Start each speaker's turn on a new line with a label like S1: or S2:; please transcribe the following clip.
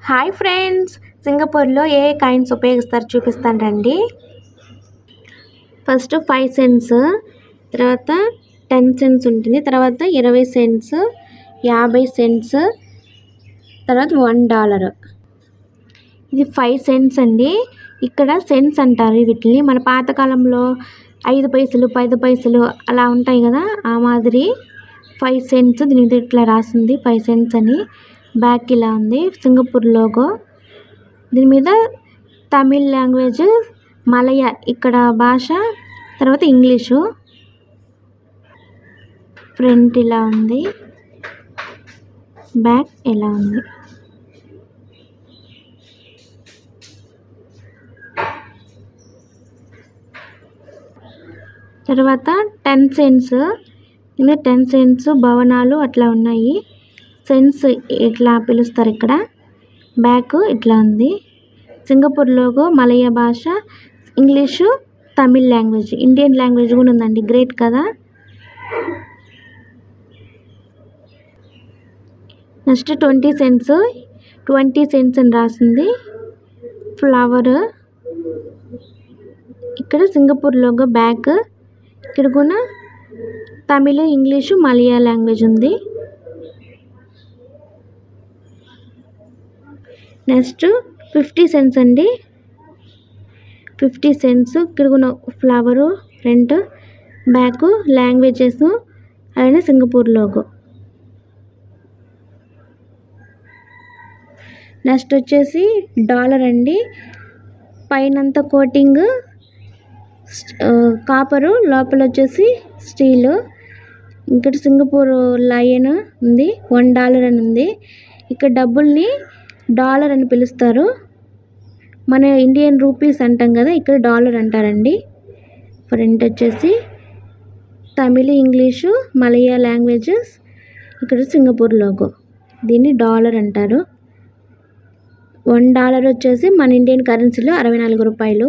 S1: Hi friends, సింగపూర్లో ఏ coins ఉపయోగిస్తారు చూపిస్తాను రండి. ఫస్ట్ 5 సెంట్స్, తర్వాత 10 సెంట్స్ ఉంటుంది, తర్వాత 20 సెంట్స్, 50 సెంట్స్, తర్వాత $1. ఇది 5 సెంట్స్ అండి. ఇక్కడ సెంట్స్ అంటారు వీటిని. మన పాతకాలంలో 5 పైసలు 10 పైసలు అలా ఉంటాయి కదా, ఆ మాదిరి 5 సెంట్స్. దీని మీద ఇట్లా రాసింది 5 సెంట్స్ అని. బ్యాక్ ఇలా ఉంది సింగపూర్ లోగో. దీని మీద తమిళ్ లాంగ్వేజ్, మలయ ఇక్కడ భాష, తర్వాత ఇంగ్లీషు. ఫ్రంట్ ఇలా ఉంది, బ్యాక్ ఇలా ఉంది. తర్వాత 10 సెంట్స్, ఇంకా 10 సెంట్స్ భవనాలు అట్లా ఉన్నాయి. సెంట్స్ ఇట్లా పిలుస్తారు ఇక్కడ. బ్యాక్ ఇట్లా ఉంది. సింగపూర్ లోగో, మలయ భాష, English, Tamil language, Indian language కూడా ఉందండి. గ్రేట్ కదా. నెక్స్ట్ 20 సెంట్స్, 20 సెంట్స్ అని రాసింది. ఫ్లవర్ ఇక్కడ సింగపూర్ లోగో. బ్యాక్ ఇక్కడ కూడా తమిళ్, ఇంగ్లీషు, మలయా లాంగ్వేజ్ ఉంది. నెక్స్ట్ 50 సెంట్స్ అండి. 50 సెంట్స్ ఇక్కడ కూడా ఫ్లవరు, ఫ్రంట్, బ్యాక్, లాంగ్వేజెస్, అలానే సింగపూర్ లోగో. నెక్స్ట్ వచ్చేసి $1 అండి. పైనంతా కోటింగ్ కాపరు, లోపల వచ్చేసి స్టీలు. ఇక్కడ సింగపూర్ లయన్ ఉంది, $1 అని ఉంది. ఇక్కడ డబ్బుల్ని డాలర్ అని పిలుస్తారు. మన ఇండియన్ రూపీస్ అంటాం కదా, ఇక్కడ డాలర్ అంటారండి. ఫ్రంట్ వచ్చేసి తమిళ్, ఇంగ్లీషు, మలయా లాంగ్వేజెస్, ఇక్కడ సింగపూర్ లోగో. దీన్ని డాలర్ అంటారు. $1 వచ్చేసి మన ఇండియన్ కరెన్సీలో 64 రూపాయలు.